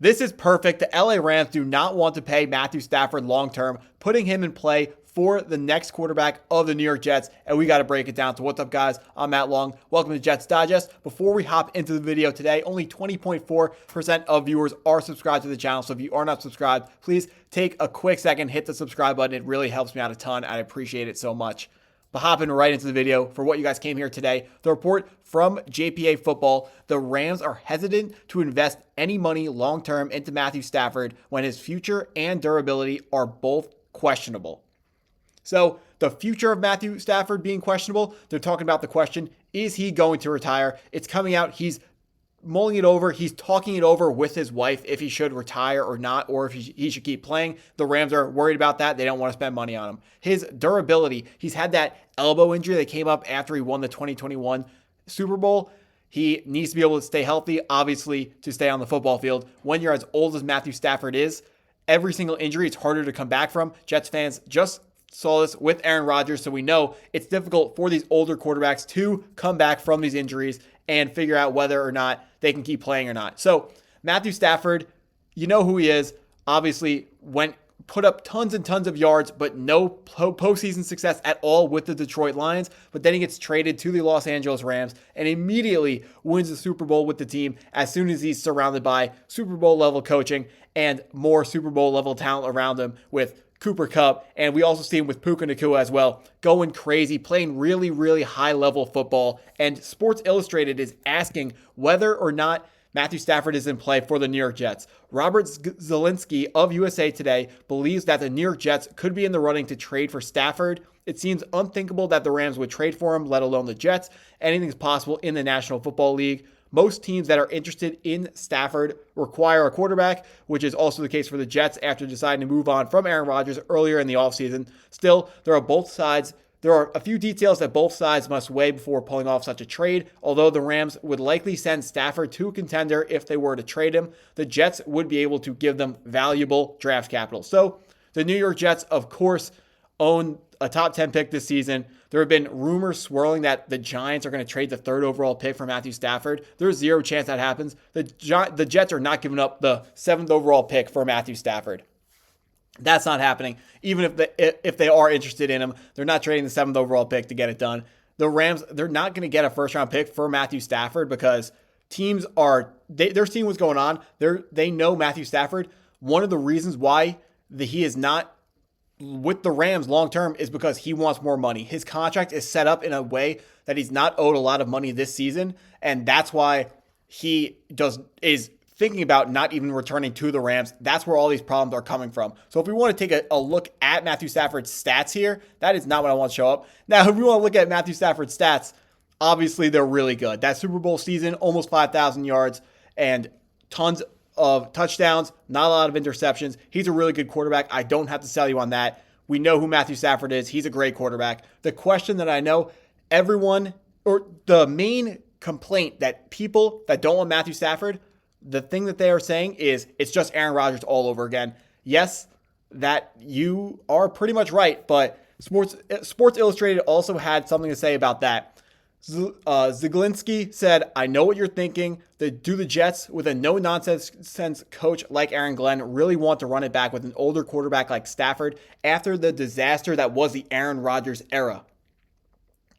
This is perfect. The LA Rams do not want to pay Matthew Stafford long-term, putting him in play for the next quarterback of the New York Jets, and we got to break it down. So what's up, guys? I'm Matt Long. Welcome to Jets Digest. Before we hop into the video today, only 20.4% of viewers are subscribed to the channel, so if you are not subscribed, please take a quick second, hit the subscribe button. It really helps me out a ton. I appreciate it so much. But hopping right into the video for what you guys came here today. The report from JPA Football, the Rams are hesitant to invest any money long-term into Matthew Stafford when his future and durability are both questionable. So the future of Matthew Stafford being questionable, they're talking about the question, is he going to retire? It's coming out. He's mulling it over. He's talking it over with his wife if he should retire or not, or if he should keep playing. The Rams are worried about that. They don't want to spend money on him. His durability, he's had that elbow injury that came up after he won the 2021 Super Bowl. He needs to be able to stay healthy, obviously, to stay on the football field. When you're as old as Matthew Stafford is, every single injury, it's harder to come back from. Jets fans just saw this with Aaron Rodgers, so we know it's difficult for these older quarterbacks to come back from these injuries and figure out whether or not they can keep playing or not. So Matthew Stafford, you know who he is, obviously put up tons and tons of yards, but no postseason success at all with the Detroit Lions. But then he gets traded to the Los Angeles Rams and immediately wins the Super Bowl with the team as soon as he's surrounded by Super Bowl level coaching and more Super Bowl level talent around him with Cooper Kupp, and we also see him with Puka Nacua as well, going crazy, playing really, really high-level football. And Sports Illustrated is asking whether or not Matthew Stafford is in play for the New York Jets. Robert Zielinski of USA Today believes that the New York Jets could be in the running to trade for Stafford. It seems unthinkable that the Rams would trade for him, let alone the Jets. Anything's possible in the National Football League. Most teams that are interested in Stafford require a quarterback, which is also the case for the Jets after deciding to move on from Aaron Rodgers earlier in the offseason. Still, there are a few details that both sides must weigh before pulling off such a trade. Although the Rams would likely send Stafford to a contender if they were to trade him, the Jets would be able to give them valuable draft capital. So the New York Jets, of course, own a top 10 pick this season. There have been rumors swirling that the Giants are going to trade the 3rd overall pick for Matthew Stafford. There's zero chance that happens. The Jets are not giving up the 7th overall pick for Matthew Stafford. That's not happening. Even if they are interested in him, they're not trading the 7th overall pick to get it done. The Rams, they're not going to get a first-round pick for Matthew Stafford because teams they're seeing what's going on. They know Matthew Stafford. One of the reasons why he is not with the Rams long-term is because he wants more money. His contract is set up in a way that he's not owed a lot of money this season, and that's why he is thinking about not even returning to the Rams. That's where all these problems are coming from. So if we want to take a look at Matthew Stafford's stats here, that is not what I want to show up. Now, if we want to look at Matthew Stafford's stats, obviously they're really good. That Super Bowl season, almost 5,000 yards and tons of touchdowns, not a lot of interceptions. He's a really good quarterback. I don't have to sell you on that. We know who Matthew Stafford is. He's a great quarterback. The question that I know the main complaint that people that don't want Matthew Stafford, the thing that they are saying is it's just Aaron Rodgers all over again. Yes, that you are pretty much right, but Sports Illustrated also had something to say about that. Zielinski said, I know what you're thinking. Do the Jets, with a no-nonsense coach like Aaron Glenn, really want to run it back with an older quarterback like Stafford after the disaster that was the Aaron Rodgers era?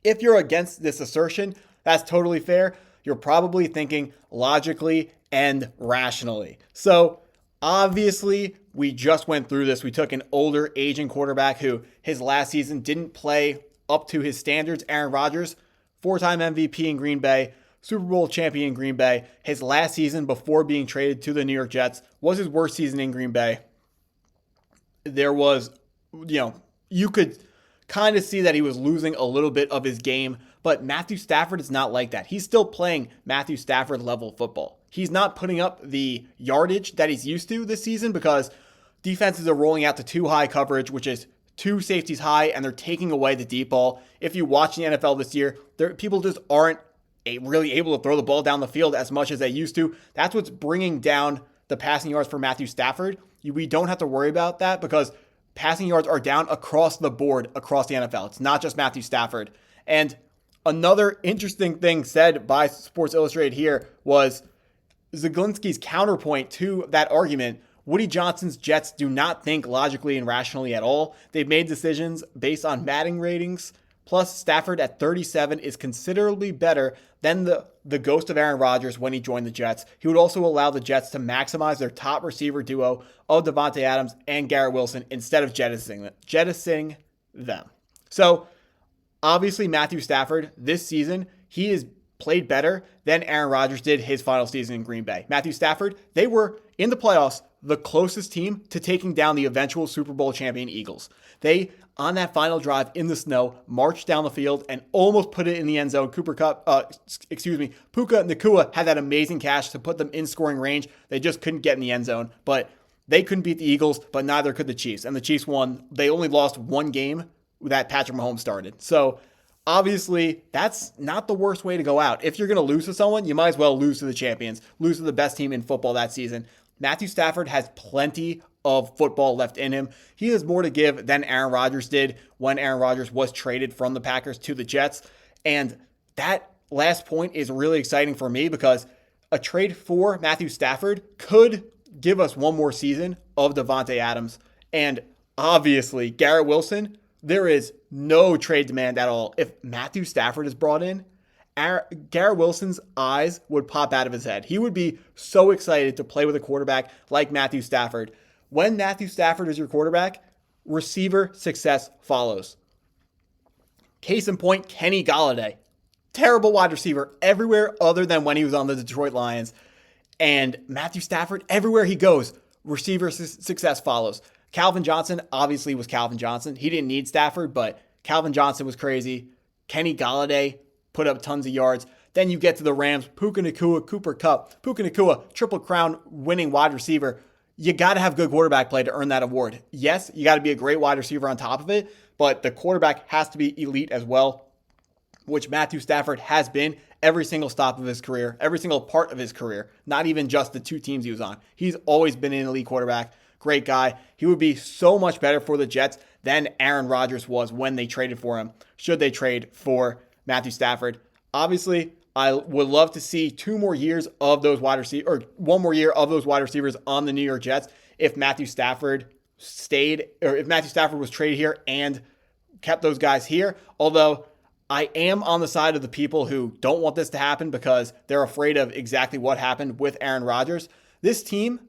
If you're against this assertion, that's totally fair. You're probably thinking logically and rationally. So obviously, we just went through this. We took an older, aging quarterback who his last season didn't play up to his standards. Aaron Rodgers, 4-time MVP in Green Bay, Super Bowl champion in Green Bay. His last season before being traded to the New York Jets was his worst season in Green Bay. There was, you could kind of see that he was losing a little bit of his game, but Matthew Stafford is not like that. He's still playing Matthew Stafford level football. He's not putting up the yardage that he's used to this season because defenses are rolling out to too high coverage, which is 2 safeties high, and they're taking away the deep ball. If you watch the NFL this year, people just aren't really able to throw the ball down the field as much as they used to. That's what's bringing down the passing yards for Matthew Stafford. We don't have to worry about that because passing yards are down across the board across the NFL. It's not just Matthew Stafford. And another interesting thing said by Sports Illustrated here was Zaglinski's counterpoint to that argument, Woody Johnson's Jets do not think logically and rationally at all. They've made decisions based on batting ratings. Plus, Stafford at 37 is considerably better than the ghost of Aaron Rodgers when he joined the Jets. He would also allow the Jets to maximize their top receiver duo of Davante Adams and Garrett Wilson instead of jettisoning them. So, obviously, Matthew Stafford this season, he has played better than Aaron Rodgers did his final season in Green Bay. Matthew Stafford, they were in the playoffs the closest team to taking down the eventual Super Bowl champion Eagles. They, on that final drive in the snow, marched down the field and almost put it in the end zone. Puka Nacua had that amazing catch to put them in scoring range. They just couldn't get in the end zone, but they couldn't beat the Eagles, but neither could the Chiefs. And the Chiefs won. They only lost one game that Patrick Mahomes started. So obviously, that's not the worst way to go out. If you're going to lose to someone, you might as well lose to the champions, lose to the best team in football that season. Matthew Stafford has plenty of football left in him. He has more to give than Aaron Rodgers did when Aaron Rodgers was traded from the Packers to the Jets. And that last point is really exciting for me because a trade for Matthew Stafford could give us one more season of Davante Adams. And obviously, Garrett Wilson, there is no trade demand at all. If Matthew Stafford is brought in, Garrett Wilson's eyes would pop out of his head. He would be so excited to play with a quarterback like Matthew Stafford. When Matthew Stafford is your quarterback, receiver success follows. Case in point, Kenny Golladay. Terrible wide receiver everywhere other than when he was on the Detroit Lions. And Matthew Stafford, everywhere he goes, receiver success follows. Calvin Johnson obviously was Calvin Johnson. He didn't need Stafford, but Calvin Johnson was crazy. Kenny Golladay put up tons of yards. Then you get to the Rams, Puka Nacua, Cooper Kupp. Puka Nacua, Triple Crown winning wide receiver. You got to have good quarterback play to earn that award. Yes, you got to be a great wide receiver on top of it, but the quarterback has to be elite as well, which Matthew Stafford has been every single stop of his career, every single part of his career, not even just the two teams he was on. He's always been an elite quarterback. Great guy. He would be so much better for the Jets than Aaron Rodgers was when they traded for him, should they trade for Matthew Stafford. Obviously, I would love to see 2 more years of those wide receivers, or 1 more year of those wide receivers on the New York Jets if Matthew Stafford stayed, or if Matthew Stafford was traded here and kept those guys here. Although I am on the side of the people who don't want this to happen because they're afraid of exactly what happened with Aaron Rodgers. This team,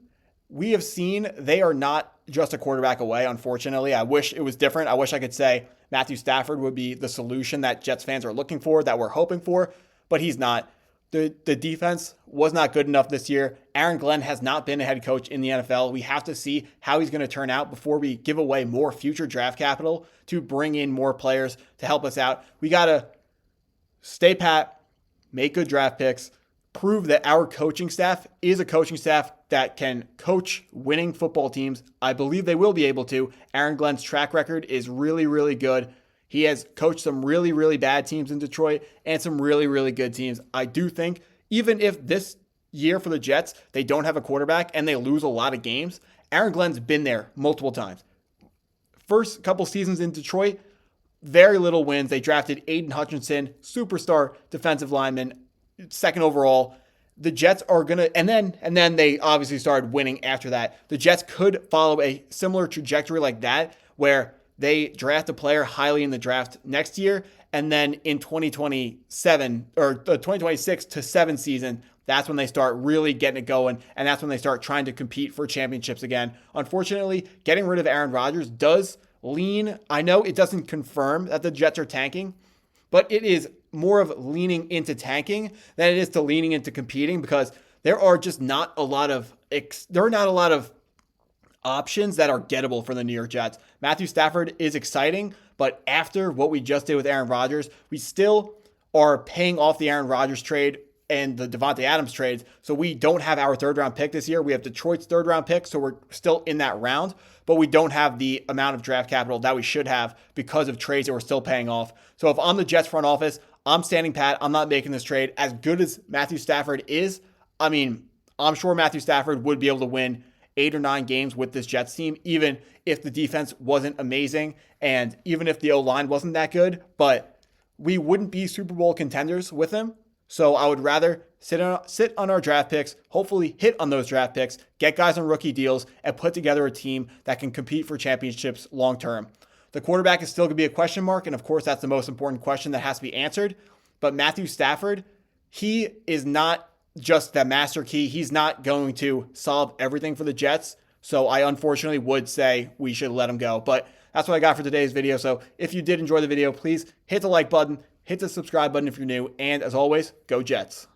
we have seen they are not just a quarterback away, unfortunately. I wish it was different. I wish I could say Matthew Stafford would be the solution that Jets fans are looking for, that we're hoping for, but he's not. The defense was not good enough this year. Aaron Glenn has not been a head coach in the NFL. We have to see how he's going to turn out before we give away more future draft capital to bring in more players to help us out. We got to stay pat, make good draft picks, prove that our coaching staff is a coaching staff that can coach winning football teams. I believe they will be able to. Aaron Glenn's track record is really, really good. He has coached some really, really bad teams in Detroit and some really, really good teams. I do think even if this year for the Jets, they don't have a quarterback and they lose a lot of games, Aaron Glenn's been there multiple times. First couple seasons in Detroit, very little wins. They drafted Aiden Hutchinson, superstar defensive lineman, 2nd overall. The Jets are going to, and then they obviously started winning after that. The Jets could follow a similar trajectory like that, where they draft a player highly in the draft next year, and then in 2027 or the 2026 to 7 season, that's when they start really getting it going, and that's when they start trying to compete for championships again. Unfortunately, getting rid of Aaron Rodgers does lean. I know it doesn't confirm that the Jets are tanking, but it is more of leaning into tanking than it is to leaning into competing, because there are just not a lot of options that are gettable for the New York Jets. Matthew Stafford is exciting, but after what we just did with Aaron Rodgers, we still are paying off the Aaron Rodgers trade and the Davante Adams trades. So we don't have our 3rd round pick this year. We have Detroit's 3rd round pick, so we're still in that round, but we don't have the amount of draft capital that we should have because of trades that we're still paying off. So if I'm the Jets front office, I'm standing pat. I'm not making this trade. As good as Matthew Stafford is, I mean, I'm sure Matthew Stafford would be able to win 8 or 9 games with this Jets team, even if the defense wasn't amazing and even if the O-line wasn't that good, but we wouldn't be Super Bowl contenders with him. So I would rather sit on our draft picks, hopefully hit on those draft picks, get guys on rookie deals, and put together a team that can compete for championships long term. The quarterback is still going to be a question mark, and of course, that's the most important question that has to be answered. But Matthew Stafford, he is not just the master key. He's not going to solve everything for the Jets. So I unfortunately would say we should let him go. But that's what I got for today's video. So if you did enjoy the video, please hit the like button, hit the subscribe button if you're new, and as always, go Jets.